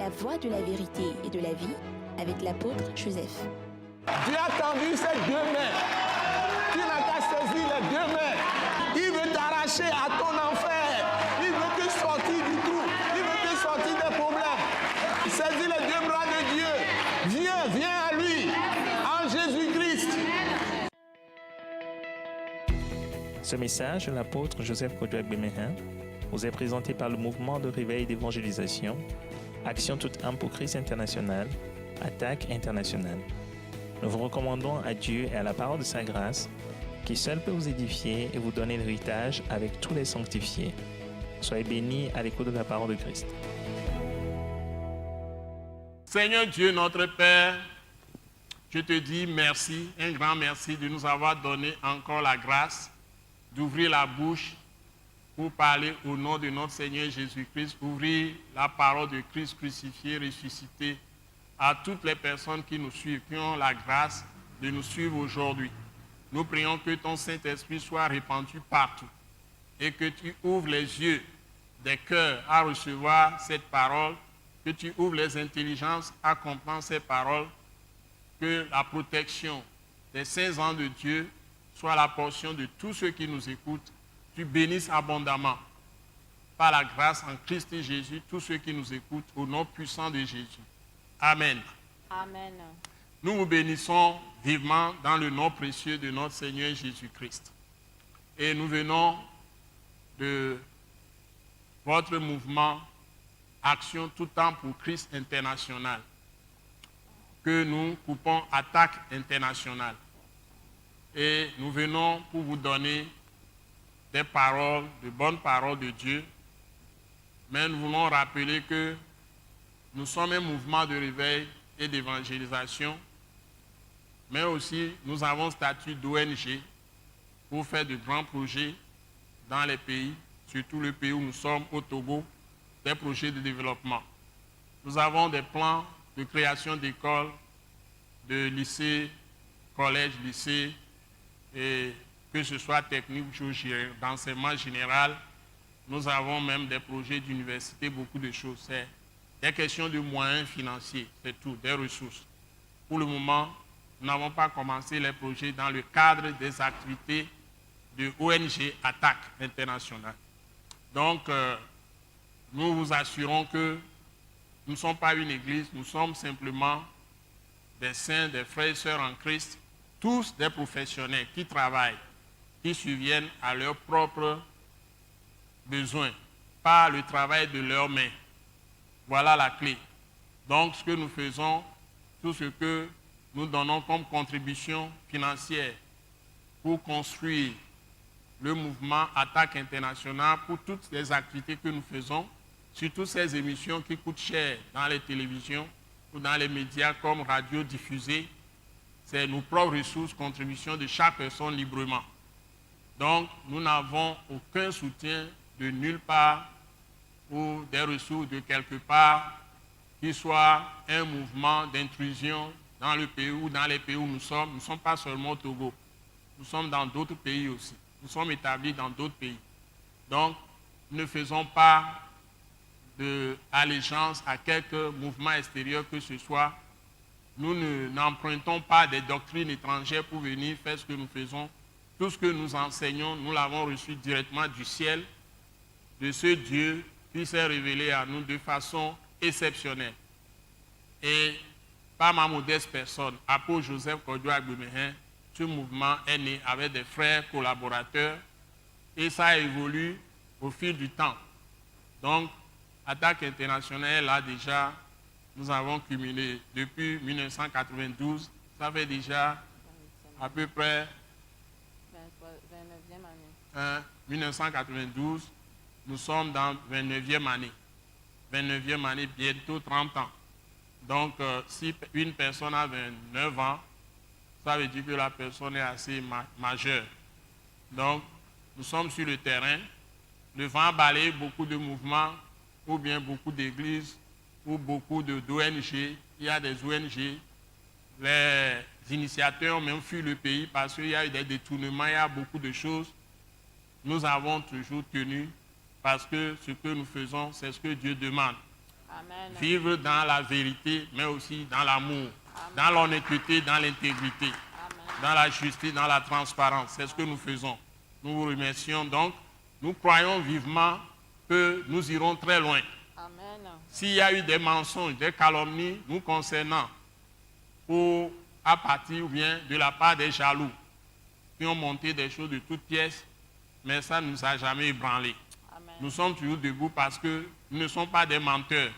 La voie de la vérité et de la vie avec l'apôtre Joseph. Dieu a tendu ses deux mains. Tu n'as qu'à saisir les deux mains. Il veut t'arracher à ton enfer. Il veut te sortir du trou. Il veut te sortir des problèmes. Saisis les deux bras de Dieu. Viens à lui. En Jésus-Christ. Ce message de l'apôtre Joseph Kodouak-Bemehin vous est présenté par le mouvement de réveil d'évangélisation, Action toute âme pour Christ international, Attaque internationale. Nous vous recommandons à Dieu et à la parole de sa grâce, qui seul peut vous édifier et vous donner l'héritage avec tous les sanctifiés. Soyez bénis à l'écoute de la parole de Christ. Seigneur Dieu, notre Père, je te dis merci, un grand merci de nous avoir donné encore la grâce d'ouvrir la bouche pour parler au nom de notre Seigneur Jésus-Christ, ouvrir la parole de Christ crucifié, ressuscité, à toutes les personnes qui nous suivent, qui ont la grâce de nous suivre aujourd'hui. Nous prions que ton Saint-Esprit soit répandu partout et que tu ouvres les yeux des cœurs à recevoir cette parole, que tu ouvres les intelligences à comprendre ces paroles, que la protection des saints anges de Dieu soit la portion de tous ceux qui nous écoutent. Tu bénisses abondamment par la grâce en Christ et Jésus tous ceux qui nous écoutent au nom puissant de Jésus. Amen. Amen. Nous vous bénissons vivement dans le nom précieux de notre Seigneur Jésus-Christ. Et nous venons de votre mouvement Action tout temps pour Christ international, que nous coupons Attaque internationale. Et nous venons pour vous donner des paroles, de bonnes paroles de Dieu. Mais nous voulons rappeler que nous sommes un mouvement de réveil et d'évangélisation, mais aussi nous avons statut d'ONG pour faire de grands projets dans les pays, surtout le pays où nous sommes, au Togo, des projets de développement. Nous avons des plans de création d'écoles, de lycées, collèges, lycées, et que ce soit technique ou d'enseignement général. Nous avons même des projets d'université, beaucoup de choses. C'est des questions de moyens financiers, c'est tout, des ressources. Pour le moment, nous n'avons pas commencé les projets dans le cadre des activités de ONG Attaque internationale. Donc, nous vous assurons que nous ne sommes pas une église, nous sommes simplement des saints, des frères et sœurs en Christ, tous des professionnels qui travaillent, qui subviennent à leurs propres besoins, par le travail de leurs mains. Voilà la clé. Donc, ce que nous faisons, tout ce que nous donnons comme contribution financière pour construire le mouvement Attaque internationale, pour toutes les activités que nous faisons, surtout ces émissions qui coûtent cher dans les télévisions ou dans les médias comme radio diffusée, c'est nos propres ressources, contributions de chaque personne librement. Donc, nous n'avons aucun soutien de nulle part ou des ressources de quelque part qui soit un mouvement d'intrusion dans le pays ou dans les pays où nous sommes. Nous ne sommes pas seulement au Togo, nous sommes dans d'autres pays aussi. Nous sommes établis dans d'autres pays. Donc, nous ne faisons pas d'allégeance à quelque mouvement extérieur que ce soit. Nous n'empruntons pas des doctrines étrangères pour venir faire ce que nous faisons. Tout ce que nous enseignons, nous l'avons reçu directement du ciel, de ce Dieu qui s'est révélé à nous de façon exceptionnelle. Et par ma modeste personne, apôtre Joseph Kodouak-Bemehin, ce mouvement est né avec des frères collaborateurs et ça évolue au fil du temps. Donc, Attaque internationale, là déjà, nous avons cumulé depuis 1992, ça fait déjà à peu près 29e année. 1992, nous sommes dans 29e année. 29e année, bientôt 30 ans. Donc, si une personne a 29 ans, ça veut dire que la personne est assez majeure. Donc, nous sommes sur le terrain. Le vent balaye beaucoup de mouvements, ou bien beaucoup d'églises, ou beaucoup d'ONG. Il y a des ONG. Les initiateurs ont même fui le pays parce qu'il y a eu des détournements, il y a beaucoup de choses. Nous avons toujours tenu parce que ce que nous faisons, c'est ce que Dieu demande. Amen. Vivre dans la vérité, mais aussi dans l'amour, dans l'honnêteté, dans l'intégrité, dans la justice, dans la transparence. C'est ce que nous faisons. Nous vous remercions donc. Nous croyons vivement que nous irons très loin. Amen. S'il y a eu des mensonges, des calomnies nous concernant, ou à partir ou bien de la part des jaloux, qui ont monté des choses de toutes pièces, mais ça ne nous a jamais ébranlés. Amen. Nous sommes toujours debout parce que nous ne sommes pas des menteurs.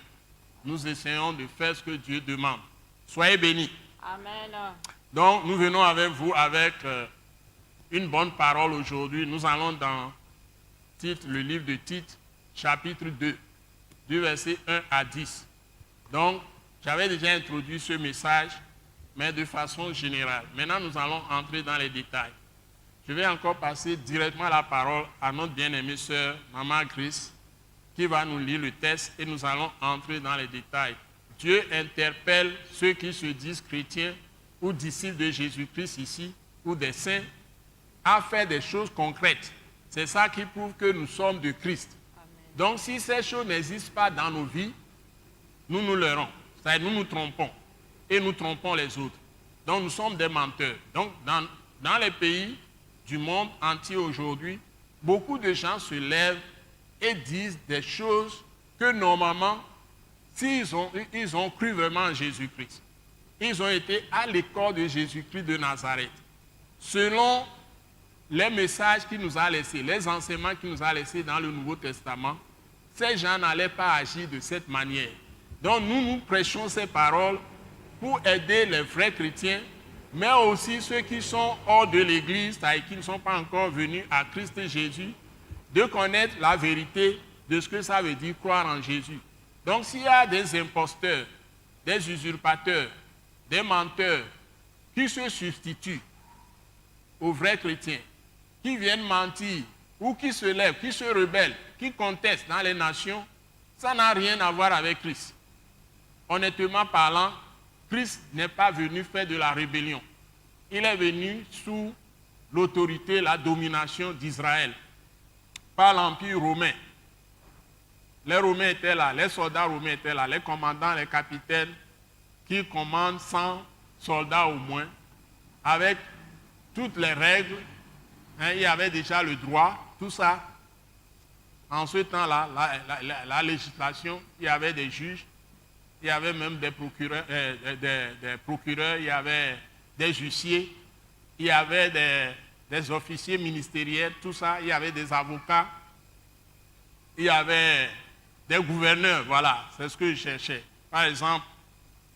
Nous essayons de faire ce que Dieu demande. Soyez bénis. Amen. Donc, nous venons avec vous avec une bonne parole aujourd'hui. Nous allons dans Tite, le livre de Tite, chapitre 2, du verset 1 à 10. Donc, j'avais déjà introduit ce message, mais de façon générale. Maintenant, nous allons entrer dans les détails. Je vais encore passer directement la parole à notre bien-aimée sœur, Maman Grace, qui va nous lire le texte et nous allons entrer dans les détails. Dieu interpelle ceux qui se disent chrétiens ou disciples de Jésus-Christ ici, ou des saints, à faire des choses concrètes. C'est ça qui prouve que nous sommes de Christ. Amen. Donc si ces choses n'existent pas dans nos vies, nous nous leurrons. C'est-à-dire nous nous trompons et nous trompons les autres. Donc nous sommes des menteurs. Donc dans les pays du monde entier aujourd'hui, beaucoup de gens se lèvent et disent des choses que normalement, s'ils ont cru vraiment en Jésus-Christ, ils ont été à l'école de Jésus-Christ de Nazareth. Selon les messages qu'il nous a laissés, les enseignements qu'il nous a laissés dans le Nouveau Testament, ces gens n'allaient pas agir de cette manière. Donc nous prêchons ces paroles pour aider les vrais chrétiens, mais aussi ceux qui sont hors de l'Église, c'est-à-dire qui ne sont pas encore venus à Christ Jésus, de connaître la vérité de ce que ça veut dire croire en Jésus. Donc s'il y a des imposteurs, des usurpateurs, des menteurs qui se substituent aux vrais chrétiens, qui viennent mentir ou qui se lèvent, qui se rebellent, qui contestent dans les nations, ça n'a rien à voir avec Christ. Honnêtement parlant, Christ n'est pas venu faire de la rébellion. Il est venu sous l'autorité, la domination d'Israël par l'Empire romain. Les Romains étaient là, les soldats romains étaient là, les commandants, les capitaines qui commandent 100 soldats au moins, avec toutes les règles. Il y avait déjà le droit, tout ça. En ce temps-là, la législation, il y avait des juges, il y avait même des procureurs, il y avait des huissiers, il y avait des officiers ministériels, tout ça, il y avait des avocats, il y avait des gouverneurs, voilà, c'est ce que je cherchais. Par exemple,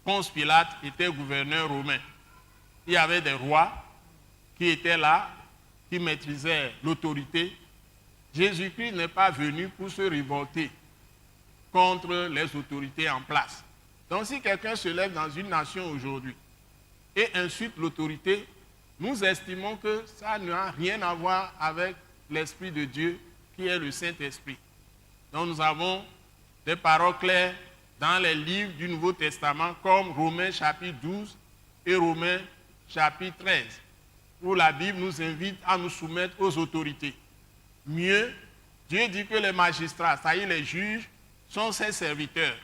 Ponce Pilate était gouverneur romain. Il y avait des rois qui étaient là, qui maîtrisaient l'autorité. Jésus-Christ n'est pas venu pour se révolter contre les autorités en place. Donc si quelqu'un se lève dans une nation aujourd'hui et insulte l'autorité, nous estimons que ça n'a rien à voir avec l'Esprit de Dieu qui est le Saint-Esprit. Donc nous avons des paroles claires dans les livres du Nouveau Testament comme Romains chapitre 12 et Romains chapitre 13, où la Bible nous invite à nous soumettre aux autorités. Mieux, Dieu dit que les magistrats, c'est-à-dire les juges, sont ses serviteurs.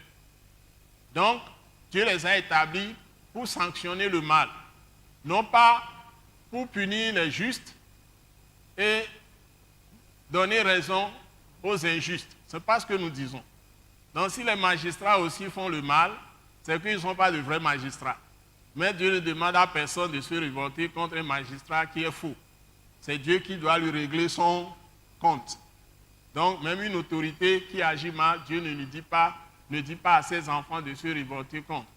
Donc, Dieu les a établis pour sanctionner le mal, non pas pour punir les justes et donner raison aux injustes. Ce n'est pas ce que nous disons. Donc, si les magistrats aussi font le mal, c'est qu'ils ne sont pas de vrais magistrats. Mais Dieu ne demande à personne de se révolter contre un magistrat qui est faux. C'est Dieu qui doit lui régler son compte. Donc, même une autorité qui agit mal, Dieu ne dit pas à ses enfants de se révolter contre.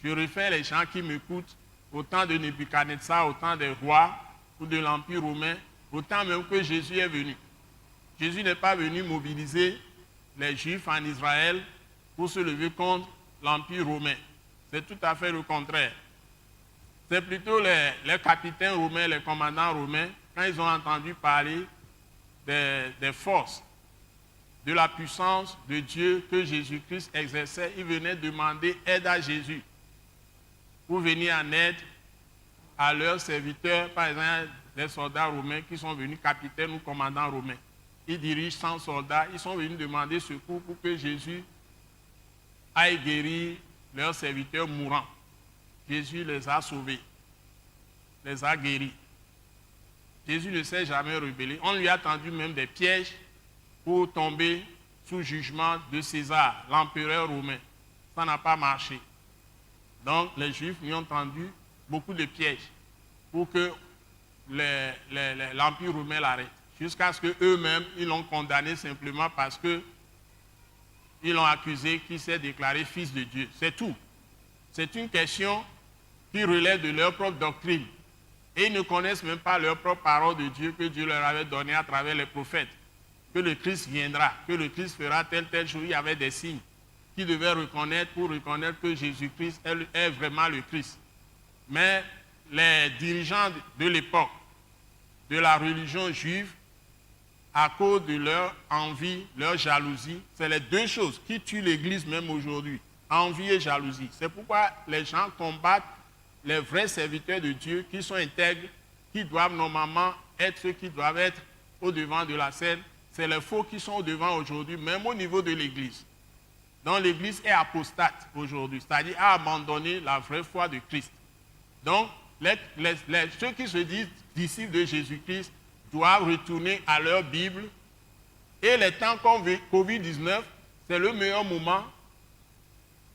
Je refais les gens qui m'écoutent au temps de Nebuchadnezzar, au temps des rois ou de l'Empire romain, au temps même que Jésus est venu. Jésus n'est pas venu mobiliser les Juifs en Israël pour se lever contre l'Empire romain. C'est tout à fait le contraire. C'est plutôt les capitaines romains, les commandants romains, quand ils ont entendu parler des forces, de la puissance de Dieu que Jésus-Christ exerçait, ils venaient demander aide à Jésus pour venir en aide à leurs serviteurs, par exemple des soldats romains qui sont venus capitaines ou commandants romains. Ils dirigent 100 soldats, ils sont venus demander secours pour que Jésus aillent guérir leurs serviteurs mourants. Jésus les a sauvés, les a guéris. Jésus ne s'est jamais rebellé. On lui a tendu même des pièges pour tomber sous jugement de César, l'empereur romain. Ça n'a pas marché. Donc les Juifs lui ont tendu beaucoup de pièges pour que l'Empire romain l'arrête. Jusqu'à ce qu'eux-mêmes, ils l'ont condamné simplement parce qu'ils l'ont accusé qu'il s'est déclaré fils de Dieu. C'est tout. C'est une question qui relève de leur propre doctrine. Et ils ne connaissent même pas leur propre parole de Dieu que Dieu leur avait donnée à travers les prophètes. Que le Christ viendra, que le Christ fera telle chose. Il y avait des signes qu'ils devaient reconnaître pour reconnaître que Jésus-Christ est vraiment le Christ. Mais les dirigeants de l'époque, de la religion juive, à cause de leur envie, leur jalousie, c'est les deux choses qui tuent l'Église même aujourd'hui. Envie et jalousie. C'est pourquoi les gens combattent les vrais serviteurs de Dieu qui sont intègres, qui doivent normalement être ceux qui doivent être au devant de la scène. C'est les faux qui sont au devant aujourd'hui, même au niveau de l'Église. Donc l'Église est apostate aujourd'hui, c'est-à-dire a abandonné la vraie foi de Christ. Donc ceux qui se disent disciples de Jésus-Christ doivent retourner à leur Bible. Et les temps comme Covid-19, c'est le meilleur moment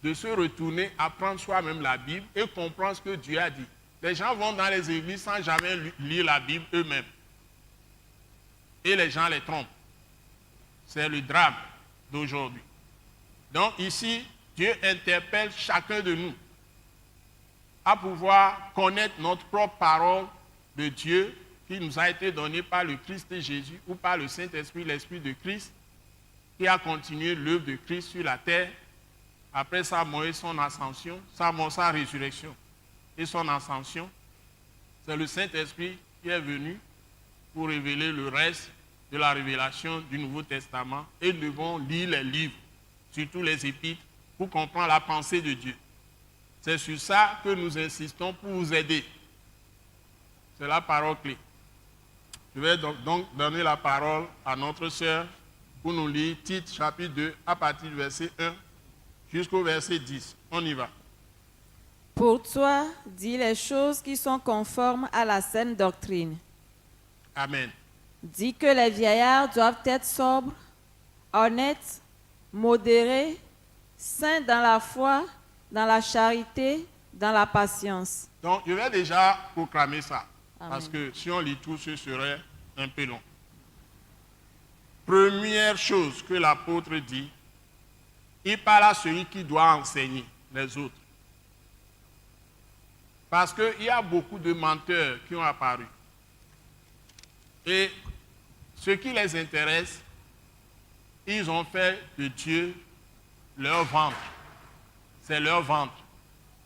de se retourner, apprendre soi-même la Bible et comprendre ce que Dieu a dit. Les gens vont dans les églises sans jamais lire la Bible eux-mêmes. Et les gens les trompent. C'est le drame d'aujourd'hui. Donc ici, Dieu interpelle chacun de nous à pouvoir connaître notre propre parole de Dieu qui nous a été donnée par le Christ et Jésus ou par le Saint-Esprit, l'Esprit de Christ, qui a continué l'œuvre de Christ sur la terre après sa mort et son ascension, sa résurrection et son ascension. C'est le Saint-Esprit qui est venu pour révéler le reste de la révélation du Nouveau Testament et nous devons lire les livres, surtout les épîtres, pour comprendre la pensée de Dieu. C'est sur ça que nous insistons pour vous aider. C'est la parole clé. Je vais donc donner la parole à notre sœur pour nous lire Tite chapitre 2 à partir du verset 1 jusqu'au verset 10. On y va. Pour toi, dis les choses qui sont conformes à la saine doctrine. Amen. Dis que les vieillards doivent être sobres, honnêtes, modérés, saints dans la foi, dans la charité, dans la patience. Donc, je vais déjà proclamer ça. Amen. Parce que si on lit tout, ce serait un peu long. Première chose que l'apôtre dit, il parle à celui qui doit enseigner les autres. Parce qu'il y a beaucoup de menteurs qui ont apparu. Et ce qui les intéresse, ils ont fait de Dieu leur ventre. C'est leur ventre.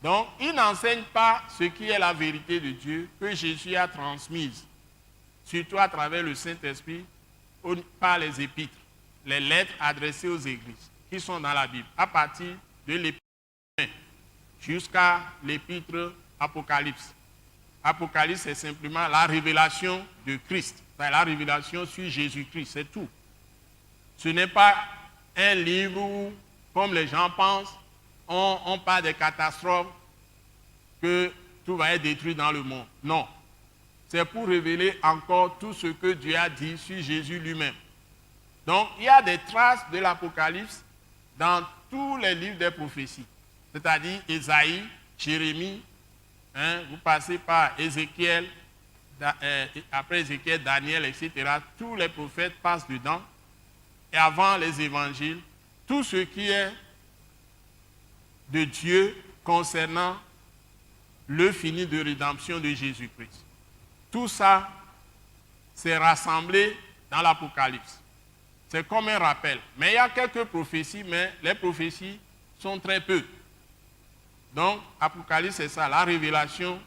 Donc, ils n'enseignent pas ce qui est la vérité de Dieu que Jésus a transmise, surtout à travers le Saint-Esprit, par les épîtres, les lettres adressées aux églises, qui sont dans la Bible, à partir de l'épître jusqu'à l'épître Apocalypse. Apocalypse, c'est simplement la révélation de Christ, c'est la révélation sur Jésus-Christ, c'est tout. Ce n'est pas un livre où, comme les gens pensent, on parle des catastrophes, que tout va être détruit dans le monde. Non. C'est pour révéler encore tout ce que Dieu a dit sur Jésus lui-même. Donc, il y a des traces de l'Apocalypse dans tous les livres des prophéties. C'est-à-dire Ésaïe, Jérémie, vous passez par Ézéchiel, après Ézéchiel, Daniel, etc. Tous les prophètes passent dedans. Et avant les évangiles, tout ce qui est de Dieu concernant le fini de rédemption de Jésus-Christ. Tout ça, c'est rassemblé dans l'Apocalypse. C'est comme un rappel. Mais il y a quelques prophéties, mais les prophéties sont très peu. Donc, Apocalypse, c'est ça, la révélation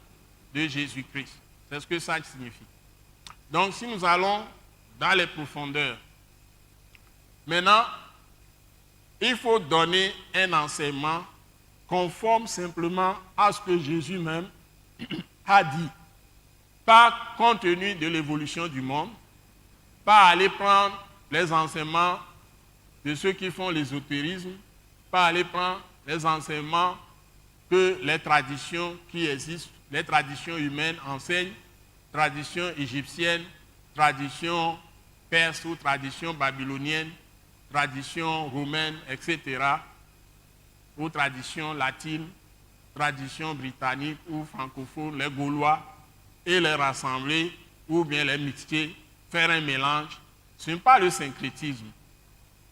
de Jésus-Christ. C'est ce que ça signifie. Donc, si nous allons dans les profondeurs, maintenant, il faut donner un enseignement conforme simplement à ce que Jésus même a dit. Pas compte tenu de l'évolution du monde, pas aller prendre les enseignements de ceux qui font l'ésotérisme, pas aller prendre les enseignements que les traditions qui existent, les traditions humaines enseignent, traditions égyptiennes, traditions perses ou traditions babyloniennes, traditions romaines, etc., ou traditions latines, traditions britanniques ou francophones, les Gaulois, et les rassembler ou bien les mixer, faire un mélange. Ce n'est pas le syncrétisme.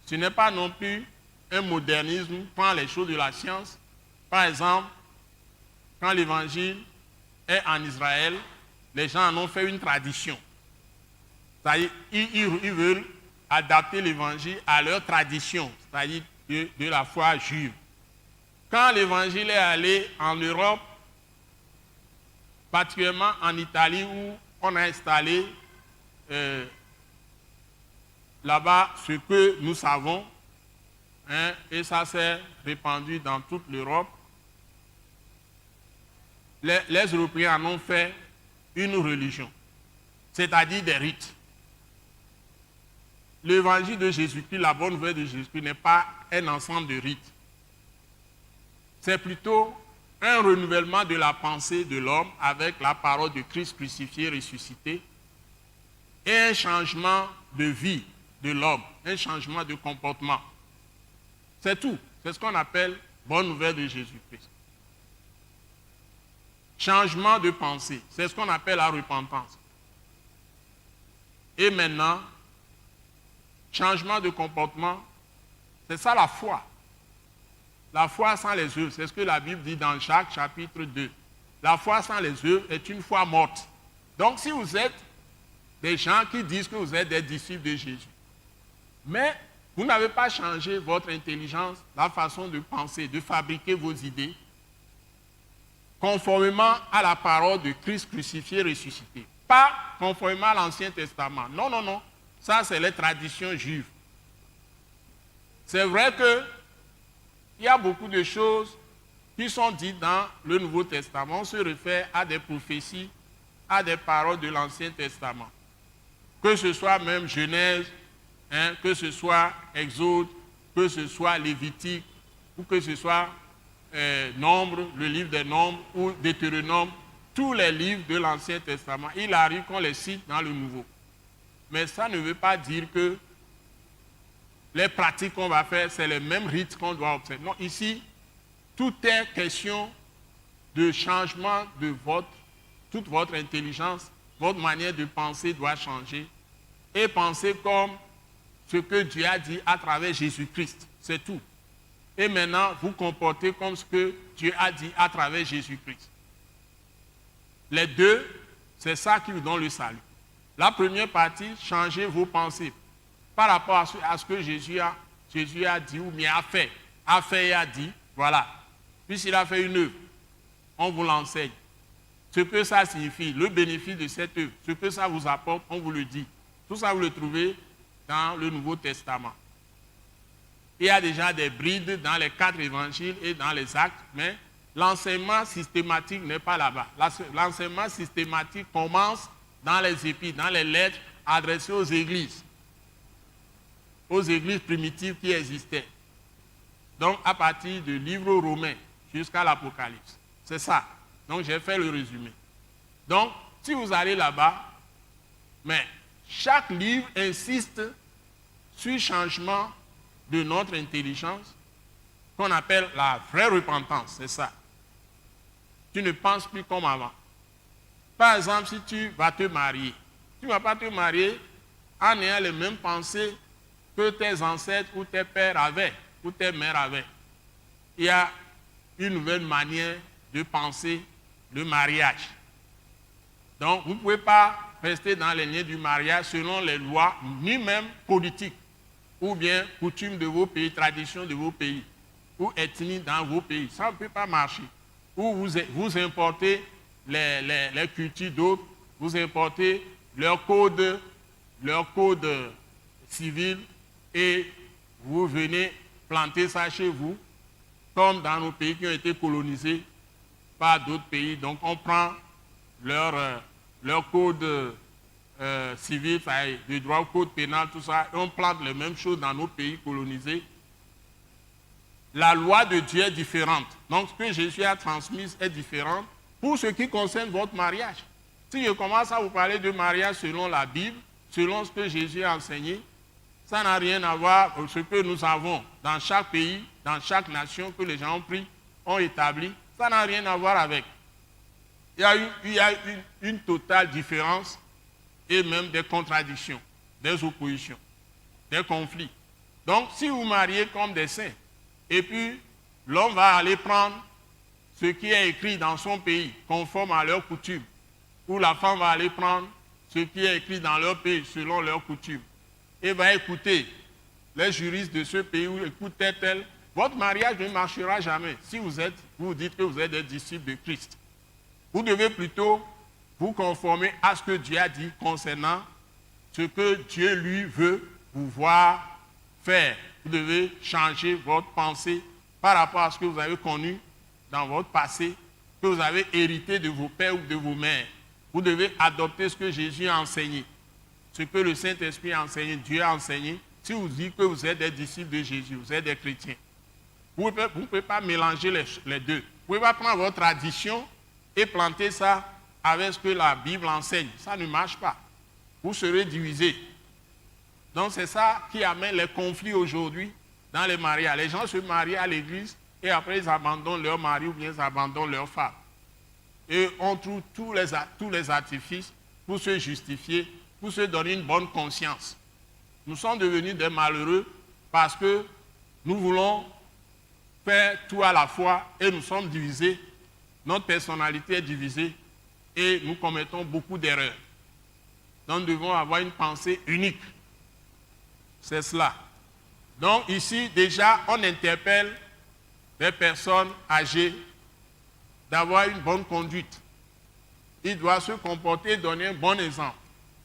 Ce n'est pas non plus un modernisme, prend les choses de la science. Par exemple, quand l'évangile est en Israël, les gens en ont fait une tradition. C'est-à-dire, ils veulent adapter l'évangile à leur tradition, c'est-à-dire de la foi juive. Quand l'évangile est allé en Europe, particulièrement en Italie où on a installé là-bas ce que nous savons, hein, et ça s'est répandu dans toute l'Europe, les Européens en ont fait une religion, c'est-à-dire des rites. L'évangile de Jésus-Christ, la bonne nouvelle de Jésus-Christ n'est pas un ensemble de rites. C'est plutôt un renouvellement de la pensée de l'homme avec la parole de Christ crucifié, ressuscité, et un changement de vie de l'homme, un changement de comportement. C'est tout. C'est ce qu'on appelle bonne nouvelle de Jésus-Christ. Changement de pensée, c'est ce qu'on appelle la repentance. Et maintenant, changement de comportement, c'est ça la foi. La foi sans les œuvres, c'est ce que la Bible dit dans Jacques chapitre 2. La foi sans les œuvres est une foi morte. Donc si vous êtes des gens qui disent que vous êtes des disciples de Jésus, mais vous n'avez pas changé votre intelligence, la façon de penser, de fabriquer vos idées, conformément à la parole de Christ crucifié, ressuscité. Pas conformément à l'Ancien Testament. Non, non, non. Ça, c'est les traditions juives. C'est vrai qu'il y a beaucoup de choses qui sont dites dans le Nouveau Testament. On se réfère à des prophéties, à des paroles de l'Ancien Testament. Que ce soit même Genèse, hein, que ce soit Exode, que ce soit Lévitique, ou que ce soit Nombre, le livre des Nombres, ou Deutéronome, tous les livres de l'Ancien Testament, il arrive qu'on les cite dans le Nouveau. Mais ça ne veut pas dire que les pratiques qu'on va faire, c'est les mêmes rites qu'on doit observer. Non, ici, tout est question de changement de toute votre intelligence, votre manière de penser doit changer. Et penser comme ce que Dieu a dit à travers Jésus-Christ. C'est tout. Et maintenant, vous comportez comme ce que Dieu a dit à travers Jésus-Christ. Les deux, c'est ça qui vous donne le salut. La première partie, changez vos pensées par rapport à ce que Jésus a dit ou bien a fait. A fait et a dit, voilà. Puisqu'il a fait une œuvre, on vous l'enseigne. Ce que ça signifie, le bénéfice de cette œuvre, ce que ça vous apporte, on vous le dit. Tout ça, vous le trouvez dans le Nouveau Testament. Il y a déjà des brides dans les 4 évangiles et dans les actes, mais l'enseignement systématique n'est pas là-bas. L'enseignement systématique commence dans les épîtres, dans les lettres adressées aux églises primitives qui existaient. Donc, à partir du livre romain jusqu'à l'Apocalypse. C'est ça. Donc, j'ai fait le résumé. Donc, si vous allez là-bas, mais chaque livre insiste sur le changement de notre intelligence, qu'on appelle la vraie repentance, c'est ça. Tu ne penses plus comme avant. Par exemple, si tu vas te marier, tu ne vas pas te marier en ayant les mêmes pensées que tes ancêtres ou tes pères avaient, ou tes mères avaient. Il y a une nouvelle manière de penser le mariage. Donc, vous ne pouvez pas rester dans les liens du mariage selon les lois, ni même politiques, ou bien coutumes de vos pays, traditions de vos pays, ou ethnies dans vos pays. Ça ne peut pas marcher. Ou vous importez les cultures d'autres, vous importez leur code civil et vous venez planter ça chez vous, comme dans nos pays qui ont été colonisés par d'autres pays. Donc on prend leur code civil, du droit au code pénal, tout ça, et on plante les mêmes choses dans nos pays colonisés. la loi de Dieu est différente. Donc, ce que Jésus a transmis est différent pour ce qui concerne votre mariage. Si je commence à vous parler de mariage selon la Bible, selon ce que Jésus a enseigné, ça n'a rien à voir avec ce que nous avons dans chaque pays, dans chaque nation que les gens ont pris, ont établi. Ça n'a rien à voir avec. Il y a une totale différence et même des contradictions, des oppositions, des conflits. Donc, si vous mariez comme des saints, et puis l'homme va aller prendre ce qui est écrit dans son pays, conforme à leurs coutumes, ou la femme va aller prendre ce qui est écrit dans leur pays, selon leurs coutumes, et va écouter les juristes de ce pays, ou écoute tel, votre mariage ne marchera jamais si vous dites que vous êtes des disciples de Christ. Vous devez plutôt vous conformer à ce que Dieu a dit concernant ce que Dieu lui veut vous voir faire. Vous devez changer votre pensée par rapport à ce que vous avez connu dans votre passé, que vous avez hérité de vos pères ou de vos mères. Vous devez adopter ce que Jésus a enseigné, ce que le Saint-Esprit a enseigné, Dieu a enseigné. Si vous dites que vous êtes des disciples de Jésus, vous êtes des chrétiens, vous ne pouvez pas mélanger les deux. Vous ne pouvez pas prendre votre tradition et planter ça avec ce que la Bible enseigne. Ça ne marche pas. Vous serez divisés. Donc c'est ça qui amène les conflits aujourd'hui dans les mariages. Les gens se marient à l'église et après ils abandonnent leur mari ou bien ils abandonnent leur femme. Et on trouve tous les artifices pour se justifier, pour se donner une bonne conscience. Nous sommes devenus des malheureux parce que nous voulons faire tout à la fois et nous sommes divisés. Notre personnalité est divisée et nous commettons beaucoup d'erreurs. Donc nous devons avoir une pensée unique. C'est cela. Donc ici, déjà, on interpelle les personnes âgées d'avoir une bonne conduite. Ils doivent se comporter et donner un bon exemple.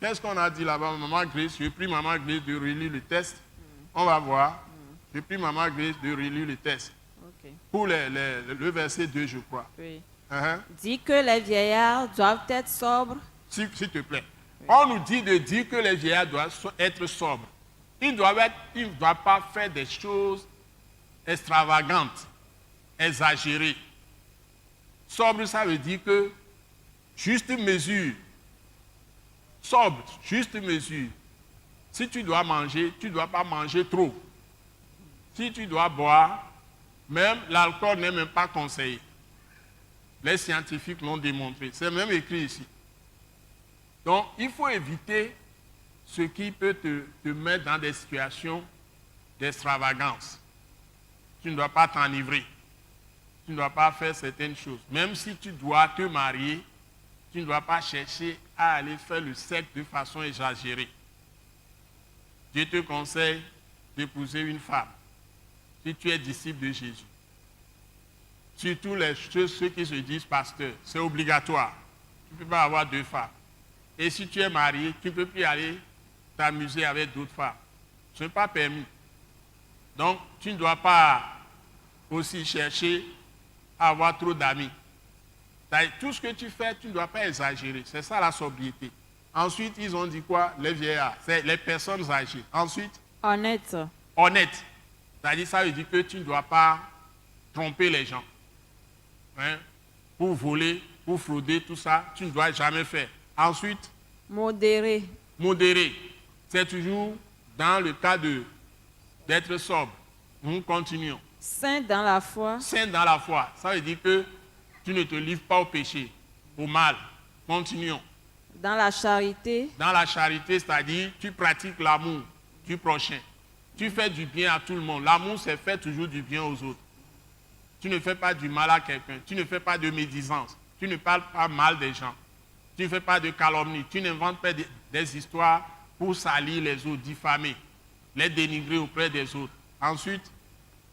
Qu'est-ce qu'on a dit là-bas, Maman Grace? Je prie Maman Grace de relire le test. On va voir. Je prie Maman Grace de relire le test. Okay. Pour le verset 2, je crois. Oui. Dit que les vieillards doivent être sobres. S'il te plaît. Oui. On nous dit de dire que les vieillards doivent être sobres. Ils ne doivent pas faire des choses extravagantes, exagérées. Sobre, ça veut dire que juste mesure. Sobre, juste mesure. Si tu dois manger, tu ne dois pas manger trop. Si tu dois boire, même l'alcool n'est même pas conseillé. Les scientifiques l'ont démontré. C'est même écrit ici. Donc, il faut éviter ce qui peut te mettre dans des situations d'extravagance. Tu ne dois pas t'enivrer. Tu ne dois pas faire certaines choses. Même si tu dois te marier, tu ne dois pas chercher à aller faire le sexe de façon exagérée. Dieu te conseille d'épouser une femme, si tu es disciple de Jésus. Surtout ceux qui se disent pasteurs, c'est obligatoire. Tu ne peux pas avoir 2 femmes. Et si tu es marié, tu ne peux plus aller t'amuser avec d'autres femmes. Ce n'est pas permis. Donc, tu ne dois pas aussi chercher à avoir trop d'amis. Tout ce que tu fais, tu ne dois pas exagérer. C'est ça la sobriété. Ensuite, ils ont dit quoi? Les vieillards, c'est les personnes âgées. Ensuite, honnête. Honnête. C'est-à-dire, ça veut dire que tu ne dois pas tromper les gens. Hein? Pour voler, pour frauder, tout ça, tu ne dois jamais faire. Ensuite, modéré. Modéré. C'est toujours dans le cas d'être sobre. Nous continuons. Saint dans la foi. Saint dans la foi. Ça veut dire que tu ne te livres pas au péché, au mal. Continuons. Dans la charité. Dans la charité, c'est-à-dire tu pratiques l'amour du prochain. Tu fais du bien à tout le monde. L'amour, c'est faire toujours du bien aux autres. Tu ne fais pas du mal à quelqu'un. Tu ne fais pas de médisance. Tu ne parles pas mal des gens. Tu ne fais pas de calomnie. Tu n'inventes pas des histoires pour salir les autres, diffamer, les dénigrer auprès des autres. Ensuite,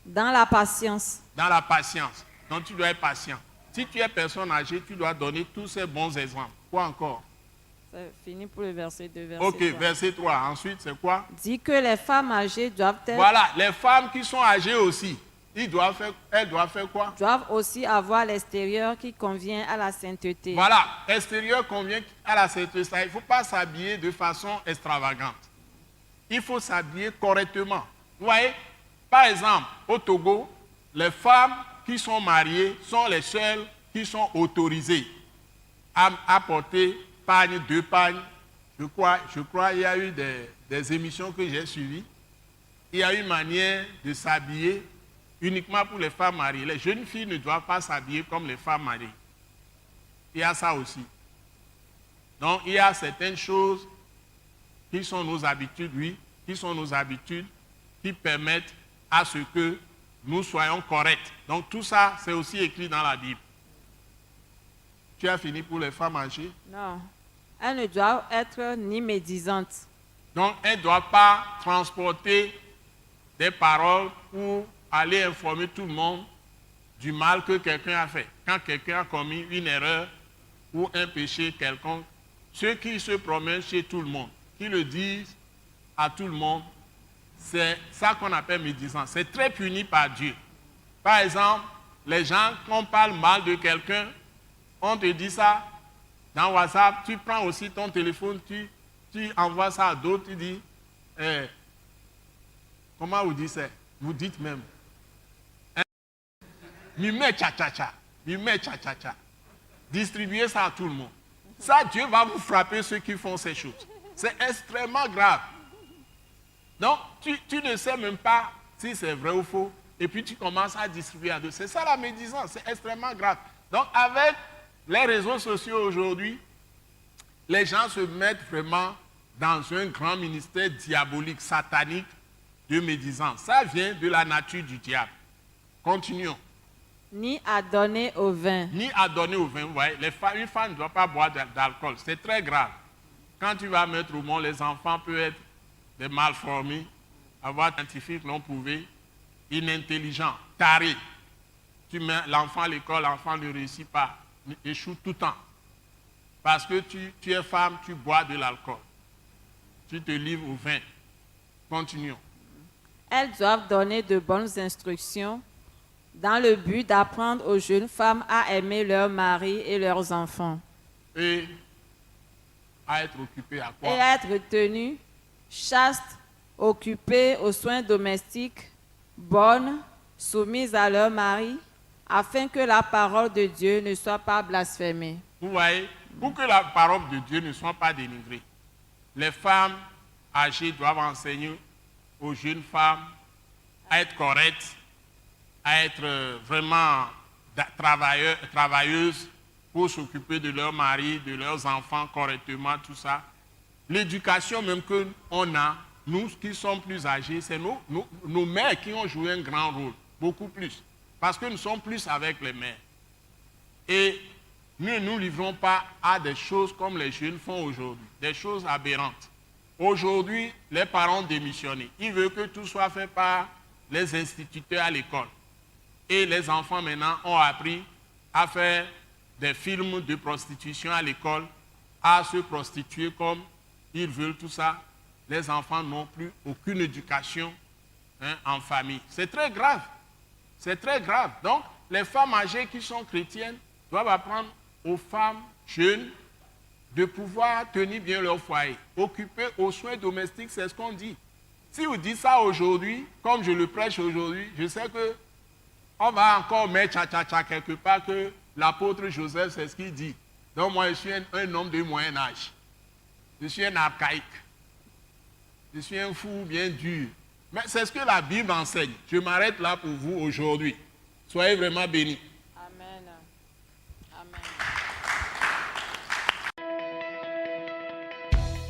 dans la patience. Dans la patience. Donc tu dois être patient. Si tu es personne âgée, tu dois donner tous ces bons exemples. Quoi encore? C'est fini pour le verset 2. Verset ok, 3. Verset 3. Ensuite, c'est quoi? Dit que les femmes âgées doivent être... Voilà, les femmes qui sont âgées aussi, elles doivent faire quoi? Doivent aussi avoir l'extérieur qui convient à la sainteté. Voilà, l'extérieur convient à la sainteté. Il ne faut pas s'habiller de façon extravagante. Il faut s'habiller correctement. Vous voyez, par exemple, au Togo, les femmes qui sont mariées sont les seules qui sont autorisées à porter pagne, 2 pagnes. Je crois il y a eu des émissions que j'ai suivies. Il y a une manière de s'habiller uniquement pour les femmes mariées. Les jeunes filles ne doivent pas s'habiller comme les femmes mariées. Il y a ça aussi. Donc, il y a certaines choses qui sont nos habitudes, oui, qui sont nos habitudes, qui permettent à ce que nous soyons corrects. Donc, tout ça, c'est aussi écrit dans la Bible. Tu as fini pour les femmes âgées? Non. Elles ne doivent être ni médisantes. Donc, elles ne doivent pas transporter des paroles pour aller informer tout le monde du mal que quelqu'un a fait. Quand quelqu'un a commis une erreur ou un péché quelconque, ceux qui se promènent chez tout le monde, qui le disent à tout le monde, c'est ça qu'on appelle médisant. C'est très puni par Dieu. Par exemple, les gens, quand on parle mal de quelqu'un, on te dit ça dans WhatsApp, tu prends aussi ton téléphone, tu envoies ça à d'autres, tu dis, comment vous dites ça? Vous dites même, mimé tcha-tcha-tcha, mimé tcha-tcha-tcha. Distribuez ça à tout le monde. Ça, Dieu va vous frapper ceux qui font ces choses. C'est extrêmement grave. Donc, tu ne sais même pas si c'est vrai ou faux, et puis tu commences à distribuer à d'autres. C'est ça la médisance, c'est extrêmement grave. Donc, avec les réseaux sociaux aujourd'hui, les gens se mettent vraiment dans un grand ministère diabolique, satanique de médisance. Ça vient de la nature du diable. Continuons. Ni à donner au vin. Ni à donner au vin. Vous voyez, une femme ne doit pas boire d'alcool. C'est très grave. Quand tu vas mettre au monde, les enfants peuvent être des malformés, avoir des scientifiques non prouvés, inintelligents, tarés. Tu mets l'enfant à l'école, l'enfant ne réussit pas, échoue tout le temps. Parce que tu es femme, tu bois de l'alcool. Tu te livres au vin. Continuons. Elles doivent donner de bonnes instructions dans le but d'apprendre aux jeunes femmes à aimer leurs maris et leurs enfants. Et à être occupées à quoi? Et à être tenues chastes, occupées aux soins domestiques, bonnes, soumises à leur mari, afin que la parole de Dieu ne soit pas blasphémée. Vous voyez, pour que la parole de Dieu ne soit pas dénigrée, les femmes âgées doivent enseigner aux jeunes femmes à être correctes, à être vraiment travailleuses pour s'occuper de leur mari, de leurs enfants correctement, tout ça. L'éducation même qu'on a, nous qui sommes plus âgés, c'est nos mères qui ont joué un grand rôle, beaucoup plus. Parce que nous sommes plus avec les mères. Et nous ne nous livrons pas à des choses comme les jeunes font aujourd'hui, des choses aberrantes. Aujourd'hui, les parents démissionnent. Ils veulent que tout soit fait par les instituteurs à l'école. Et les enfants maintenant ont appris à faire des films de prostitution à l'école, à se prostituer comme ils veulent, tout ça. Les enfants n'ont plus aucune éducation en famille. C'est très grave. C'est très grave. Donc, les femmes âgées qui sont chrétiennes doivent apprendre aux femmes jeunes de pouvoir tenir bien leur foyer. Occuper aux soins domestiques, c'est ce qu'on dit. Si vous dites ça aujourd'hui, comme je le prêche aujourd'hui, je sais que on va encore mettre tcha-tcha-tcha quelque part que l'apôtre Joseph, c'est ce qu'il dit. Donc moi, je suis un homme de moyen âge. Je suis un archaïque. Je suis un fou bien dur. Mais c'est ce que la Bible enseigne. Je m'arrête là pour vous aujourd'hui. Soyez vraiment bénis. Amen. Amen.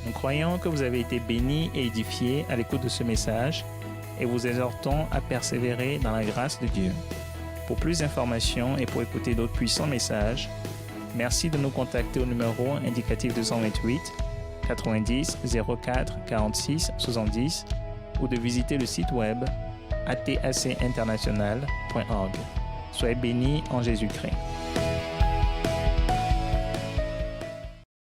Nous croyons que vous avez été bénis et édifiés à l'écoute de ce message et vous exhortons à persévérer dans la grâce de Dieu. Pour plus d'informations et pour écouter d'autres puissants messages, merci de nous contacter au numéro indicatif 228 90 04 46 70 ou de visiter le site web atacinternational.org. Soyez bénis en Jésus-Christ.